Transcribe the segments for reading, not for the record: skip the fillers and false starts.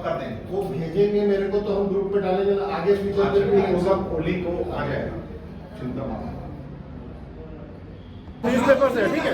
कर देंगे। वो भेजेंगे मेरे को तो हम ग्रुप पे डालेंगे ना, आगे पीछे फिर भी वो सब सब लिंक को आ जाएगा, चिंता मत। न्यूज़पेपर से, ठीक है।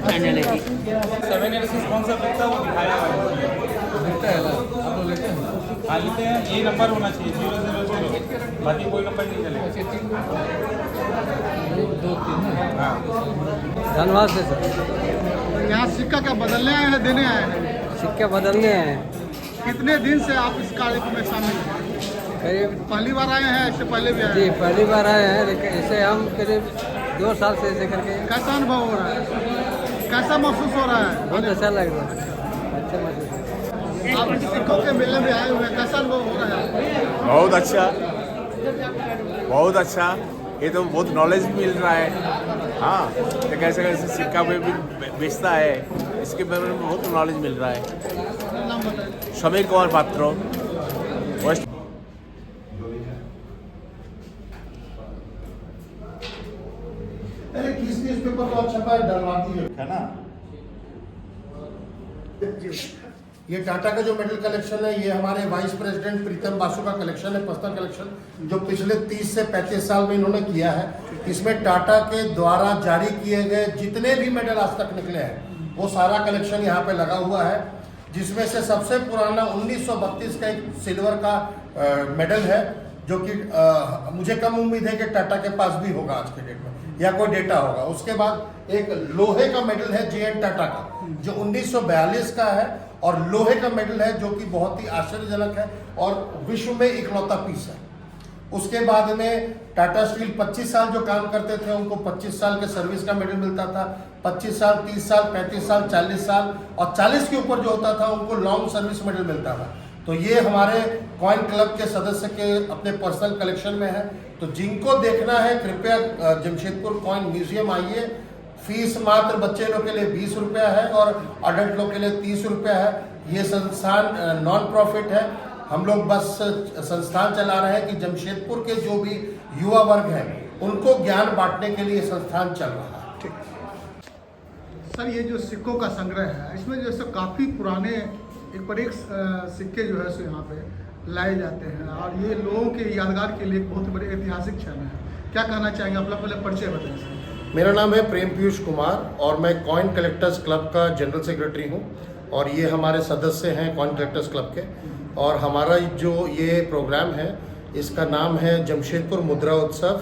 चैनल है 786 कौन सा लगता है वो दिखाया हुआ है। लेते हैं ना, आप लोग लेते हैं? हाँ लेते हैं, ये नंबर होना चाहिए 000, बाकी कोई नंबर नहीं चलेगा। 2 3 ना। हाँ धन्यवाद से सर। यहाँ सिक्का क्या बदलने आए हैं, देने आए हैं? सिक्के बदलने हैं। कितने दिन से आप इस कार्यक्रम में शामिल हैं? करीब पहली बार आए हैं, इससे पहले भी आए जी हैं? पहली बार आए हैं, लेकिन इसे हम करीब 2 साल से ऐसे करके कैसा अनुभव हो रहा है? कैसा महसूस हो रहा है? बहुत अच्छा लग रहा है, अच्छा महसूस हो रहा है। आप सिक्कों के मेले में आए हुए हैं, कैसा अनुभव हो रहा है? बहुत अच्छा, बहुत अच्छा। ये तो बहुत नॉलेज भी मिल रहा है। हाँ, तो कैसे कैसे सिक्का में भी बेचता है, इसके बारे में बहुत नॉलेज मिल रहा है। नाम बताइए। समीर कुमार पात्रो, वेस्ट। अरे किस न्यूज़पेपर तो अच्छा पाए डलवा दिए है ना। ये टाटा का जो मेडल कलेक्शन है, ये हमारे वाइस प्रेसिडेंट प्रीतम बासु का कलेक्शन है, पर्सनल कलेक्शन, जो पिछले 30 से 35 साल में इन्होंने किया है। इसमें टाटा के द्वारा जारी किए गए जितने भी मेडल आज तक निकले हैं, वो सारा कलेक्शन यहाँ पे लगा हुआ है, जिसमें से सबसे पुराना 1932 का एक सिल्वर का मेडल है, जो कि मुझे कम उम्मीद है कि टाटा के पास भी होगा आज के डेट में, या कोई डेटा होगा। उसके बाद एक लोहे का मेडल है जे.एन. टाटा का, जो 1942 का है, और लोहे का मेडल है जो कि बहुत ही आश्चर्यजनक है और विश्व में इकलौता पीस है। उसके बाद में टाटा स्टील 25 साल जो काम करते थे, उनको 25 साल के सर्विस का मेडल मिलता था। 25 साल, 30 साल, 35 साल, 40 साल और 40 के ऊपर जो होता था, उनको लॉन्ग सर्विस मेडल मिलता था। तो ये हमारे कॉइन क्लब के सदस्य के अपने पर्सनल कलेक्शन में है। तो जिनको देखना है, कृपया जमशेदपुर कॉइन म्यूजियम आइए। फीस मात्र बच्चे लोग के लिए 20 रुपया है और अडल्ट लोग के लिए 30 रुपया है। ये संस्थान नॉन प्रॉफिट है। हम लोग बस संस्थान चला रहे हैं कि जमशेदपुर के जो भी युवा वर्ग है, उनको ज्ञान बांटने के लिए संस्थान चल रहा है। सर, ये जो सिक्कों का संग्रह है, इसमें जैसे काफ़ी पुराने एक पर एक सिक्के जो है सो यहाँ पे लाए जाते हैं, और ये लोगों के यादगार के लिए एक बहुत बड़े ऐतिहासिक क्षण है। क्या कहना चाहेंगे? अपना पहले परिचय बताएं। मेरा नाम है प्रेम पीयूष कुमार और मैं कॉइन कलेक्टर्स क्लब का जनरल सेक्रेटरी हूँ, और ये हमारे सदस्य हैं कॉइन कलेक्टर्स क्लब के। और हमारा जो ये प्रोग्राम है, इसका नाम है जमशेदपुर मुद्रा उत्सव,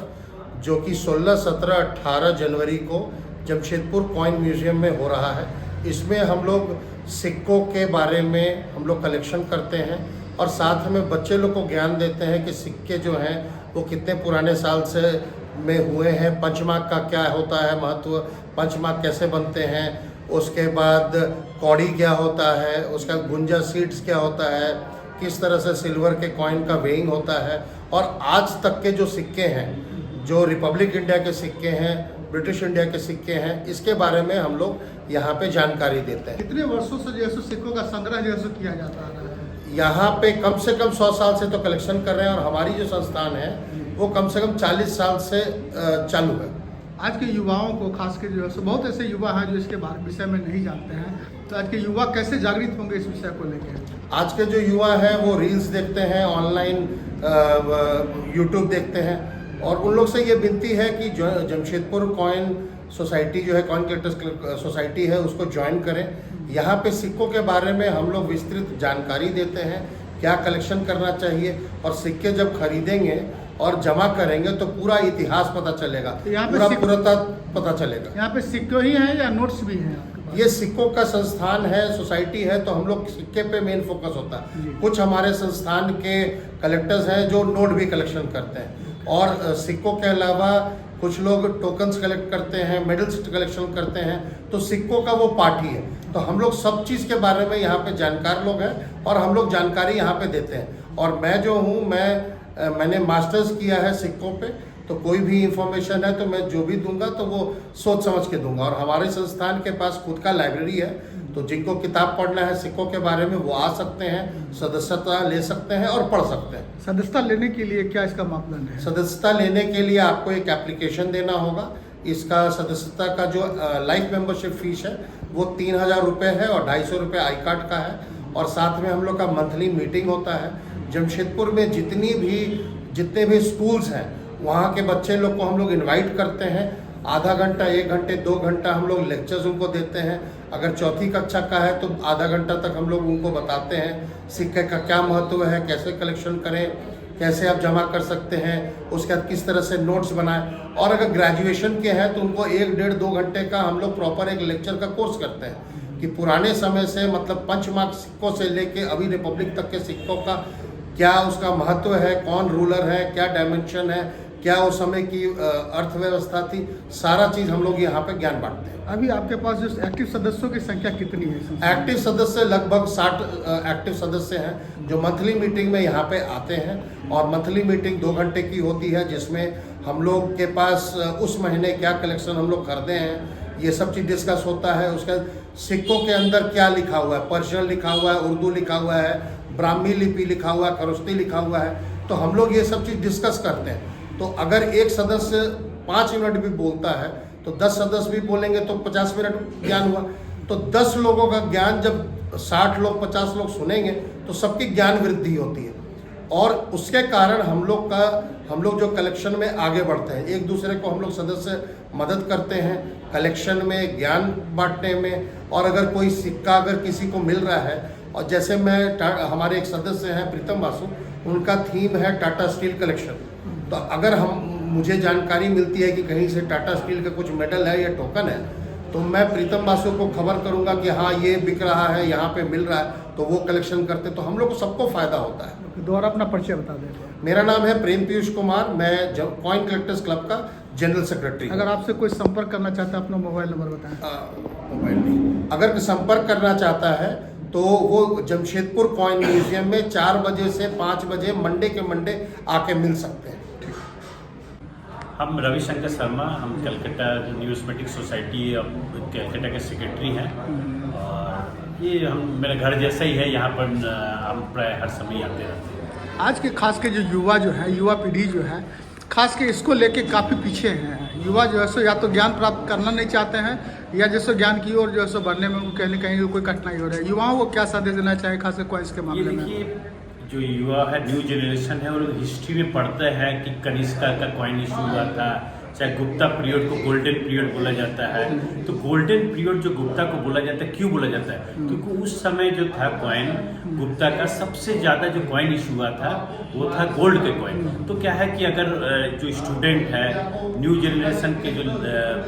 जो कि 16, 17, 18 जनवरी को जमशेदपुर कॉइन म्यूजियम में हो रहा है। इसमें हम लोग सिक्कों के बारे में हम लोग कलेक्शन करते हैं, और साथ में बच्चे लोग को ज्ञान देते हैं कि सिक्के जो हैं वो कितने पुराने साल से में हुए हैं, पंचमार्क का क्या होता है महत्व, पंचमार्क कैसे बनते हैं, उसके बाद कौड़ी क्या होता है, उसका गुंजा सीड्स क्या होता है, किस तरह से सिल्वर के कॉइन का वेइंग होता है, और आज तक के जो सिक्के हैं, जो रिपब्लिक इंडिया के सिक्के हैं, ब्रिटिश इंडिया के सिक्के हैं, इसके बारे में हम लोग यहाँ पे जानकारी देते हैं। कितने वर्षों से जो है सिक्कों का संग्रह जो है किया जाता है? यहाँ पे कम से कम 100 साल से तो कलेक्शन कर रहे हैं, और हमारी जो संस्थान है वो कम से कम 40 साल से चालू है। आज के युवाओं को खास कर जो है सो बहुत ऐसे युवा हैं जो इसके विषय में नहीं जानते हैं, तो आज के युवा कैसे जागृत होंगे इस विषय को लेकर? आज के जो युवा हैं वो रील्स देखते हैं, ऑनलाइन यूट्यूब देखते हैं, और उन लोग से ये विनती है कि जो जमशेदपुर कॉइन सोसाइटी जो है, कॉइन कलेक्टर्स सोसाइटी है, उसको ज्वाइन करें। यहाँ पे सिक्कों के बारे में हम लोग विस्तृत जानकारी देते हैं, क्या कलेक्शन करना चाहिए, और सिक्के जब खरीदेंगे और जमा करेंगे तो पूरा इतिहास पता चलेगा, पूरा पुरातत्व पता चलेगा। यहाँ पे सिक्के ही हैं या नोट्स भी हैं आपके पास? ये सिक्कों का संस्थान है, सोसाइटी है, तो हम लोग सिक्के पे मेन फोकस होता है। कुछ हमारे संस्थान के कलेक्टर्स हैं जो नोट भी कलेक्शन करते हैं, और सिक्कों के अलावा कुछ लोग टोकन्स कलेक्ट करते हैं, मेडल्स कलेक्शन करते हैं, तो सिक्कों का वो पार्ट ही है। तो हम लोग सब चीज़ के बारे में यहाँ पे जानकार लोग हैं, और हम लोग जानकारी यहाँ पे देते हैं। और मैं जो हूँ, मैंने मास्टर्स किया है सिक्कों पे, तो कोई भी इंफॉर्मेशन है तो मैं जो भी दूंगा तो वो सोच समझ के दूंगा। और हमारे संस्थान के पास खुद का लाइब्रेरी है, तो जिनको किताब पढ़ना है सिक्कों के बारे में वो आ सकते हैं, सदस्यता ले सकते हैं और पढ़ सकते हैं। सदस्यता लेने के लिए क्या इसका मापदंड है? सदस्यता लेने के लिए आपको एक एप्लीकेशन देना होगा। इसका सदस्यता का जो लाइफ मेंबरशिप फीस है वो 3,000 रुपये है और 250 रुपये आई कार्ड का है। और साथ में हम लोग का मंथली मीटिंग होता है। जमशेदपुर में जितने भी स्कूल्स हैं वहाँ के बच्चे लोग को हम लोग इनवाइट करते हैं। आधा घंटा, 1 घंटे, 2 घंटा हम लोग लेक्चर्स उनको देते हैं। अगर चौथी कक्षा का है तो आधा घंटा तक हम लोग उनको बताते हैं सिक्के का क्या महत्व है, कैसे कलेक्शन करें, कैसे आप जमा कर सकते हैं, उसके बाद किस तरह से नोट्स बनाएं। और अगर ग्रेजुएशन के हैं तो उनको 1, 1.5, 2 घंटे का हम लोग प्रॉपर एक लेक्चर का कोर्स करते हैं कि पुराने समय से मतलब पंचमार्क सिक्कों से लेके अभी रिपब्लिक तक के सिक्कों का क्या उसका महत्व है, कौन रूलर है, क्या डायमेंशन है, क्या उस समय की अर्थव्यवस्था थी, सारा चीज़ हम लोग यहाँ पे ज्ञान बांटते हैं। अभी आपके पास जो एक्टिव सदस्यों की संख्या कितनी है? एक्टिव सदस्य लगभग 60 एक्टिव सदस्य हैं जो मंथली मीटिंग में यहाँ पे आते हैं। और मंथली मीटिंग 2 घंटे की होती है जिसमें हम लोग के पास उस महीने क्या कलेक्शन हम लोग खरीदे हैं ये सब चीज़ डिस्कस होता है। उसके सिक्कों के अंदर क्या लिखा हुआ है, पर्शियन लिखा हुआ है, उर्दू लिखा हुआ है, ब्राह्मी लिपि लिखा हुआ है, खरोस्ती लिखा हुआ है, तो हम लोग ये सब चीज़ डिस्कस करते हैं। तो अगर एक सदस्य 5 मिनट भी बोलता है तो 10 सदस्य भी बोलेंगे तो 50 मिनट ज्ञान हुआ। तो 10 लोगों का ज्ञान जब 60 लोग 50 लोग सुनेंगे तो सबकी ज्ञान वृद्धि होती है। और उसके कारण हम लोग जो कलेक्शन में आगे बढ़ते हैं, एक दूसरे को हम लोग सदस्य मदद करते हैं कलेक्शन में, ज्ञान बांटने में। और अगर कोई सिक्का अगर किसी को मिल रहा है, और जैसे हमारे एक सदस्य हैं प्रीतम बासु, उनका थीम है टाटा स्टील कलेक्शन। तो अगर मुझे जानकारी मिलती है कि कहीं से टाटा स्टील का कुछ मेडल है या टोकन है तो मैं प्रीतम बासु को खबर करूंगा कि हाँ ये बिक रहा है, यहाँ पे मिल रहा है, तो वो कलेक्शन करते, तो हम लोग को सबको फायदा होता है। दोबारा अपना परिचय बता दें। मेरा नाम है प्रेम पीयूष कुमार, मैं कॉइन कलेक्टर्स क्लब का जनरल सेक्रेटरी। अगर आपसे कोई संपर्क करना चाहता है अपना मोबाइल नंबर बताएं। मोबाइल नहीं, अगर संपर्क करना चाहता है तो वो जमशेदपुर कॉइन म्यूजियम में 4 बजे से 5 बजे मंडे के मंडे आके मिल सकते हैं। हम रविशंकर शर्मा, हम कलकत्ता न्यूज़मेटिक सोसाइटी ऑफ कलकत्ता के सेक्रेटरी हैं। और ये मेरा घर जैसा ही है, यहाँ पर हम प्राय हर समय आते रहते हैं। आज के खास के जो युवा युवा पीढ़ी जो है खास के इसको लेके काफ़ी पीछे हैं। युवा जो है सो या तो ज्ञान प्राप्त करना नहीं चाहते हैं या जैसे ज्ञान की ओर जो है सो बढ़ने में उनको कहीं न कहीं कोई कठिनाई हो रही है। युवाओं को क्या संदेश देना चाहे खास कर कॉइन्स के मामले में? जो युवा है, न्यू जनरेशन है, और हिस्ट्री में पढ़ते हैं कि कनिष्का का कॉइन इशू हुआ था, चाहे गुप्ता पीरियड को गोल्डन पीरियड बोला जाता है। तो गोल्डन पीरियड जो गुप्ता को बोला जाता है, क्यों बोला जाता है? क्योंकि उस समय जो था कॉइन गुप्ता का सबसे ज़्यादा जो कॉइन इशू हुआ था वो था गोल्ड के कॉइन। तो क्या है कि अगर जो स्टूडेंट है, न्यू जनरेशन के जो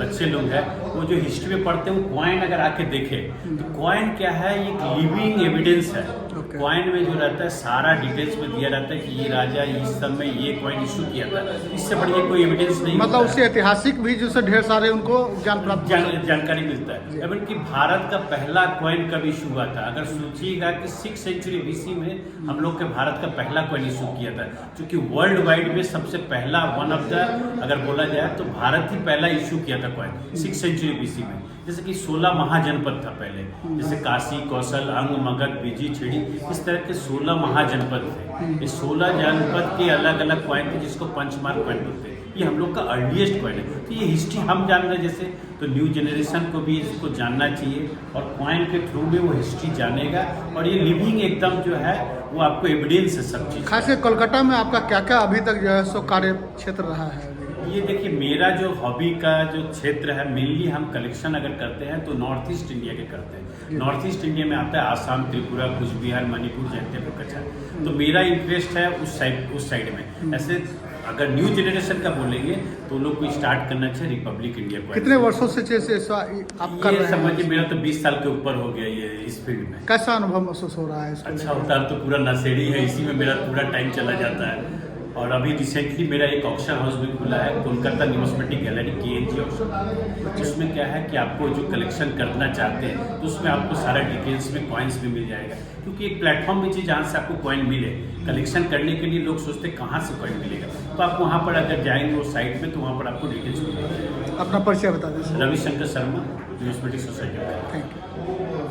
बच्चे लोग हैं, वो जो हिस्ट्री में पढ़ते हैं वो कॉइन अगर आके देखे तो कॉइन क्या है, एक लिविंग एविडेंस है। कॉइन में जो रहता है सारा डिटेल्स में दिया रहता है कि ये राजा इस समय ये कॉइन इशू किया था। इससे बढ़िए कोई एविडेंस नहीं, मतलब उससे ऐतिहासिक भी जो से ढेर सारे उनको ज्ञान प्राप्त जानकारी मिलता है। एवं कि भारत का पहला कॉइन कब इशू हुआ था, अगर सोचिएगा कि 6th सेंचुरी BC में हम लोग के भारत का पहला कॉइन इशू किया था, क्योंकि वर्ल्ड वाइड में सबसे पहला वन ऑफ द अगर बोला जाए तो भारत ही पहला इशू किया था कॉइन 6th सेंचुरी BC में। जैसे कि 16 महाजनपद था पहले, जैसे काशी, कौशल, अंग, मगध, बीजी, छिड़ी, इस तरह के 16 महाजनपद थे। ये 16 जनपद के अलग अलग कॉइन थे जिसको पंचमार्क कॉइन बोलते हैं। ये हम लोग का अर्लीस्ट कॉइन है। तो ये हिस्ट्री हम जान रहे जैसे, तो न्यू जनरेशन को भी इसको जानना चाहिए और कॉइन के थ्रू में वो हिस्ट्री जानेगा। और ये लिविंग एकदम जो है वो आपको एविडेंस है सब चीज़। खासकर कोलकाता में आपका क्या क्या अभी तक जो है सो कार्य क्षेत्र रहा है? ये देखिए, मेरा जो हॉबी का जो क्षेत्र है, मेनली हम कलेक्शन अगर करते हैं तो नॉर्थ ईस्ट इंडिया के करते हैं। नॉर्थ ईस्ट इंडिया में आता है आसाम, त्रिपुरा, कूच बिहार, मणिपुर, जयपुर, कच्छा। तो मेरा इंटरेस्ट है उस साइड में। ऐसे अगर न्यू जनरेशन का बोलेंगे तो लोग को स्टार्ट करना चाहिए रिपब्लिक इंडिया को। कितने वर्षों से आप कर रहे हैं? समझिए मेरा तो 20 साल के ऊपर हो गया ये इस फील्ड में। कैसा अनुभव महसूस हो रहा है इसको? अच्छा होता है, तो पूरा नशेड़ी है, इसी में मेरा पूरा टाइम चला जाता है। और अभी रिसेंटली मेरा एक ऑक्शन हाउस भी खुला है, Kolkata numismatic gallery KNG auction. उसमें क्या है कि आपको जो कलेक्शन करना चाहते हैं तो उसमें आपको सारा डिटेल्स में कॉइन्स भी मिल जाएगा, क्योंकि एक प्लेटफॉर्म भी चाहिए जहाँ से आपको कॉइन मिले। कलेक्शन करने के लिए लोग सोचते हैं कहाँ से कॉइन मिलेगा, तो आप वहाँ पर अगर जाएंगे उस साइट में तो वहाँ पर आपको डिटेल्स मिलेगा। अपना परिचय बता दीजिए। Ravishankar Sharma, numismatic society. Thank you.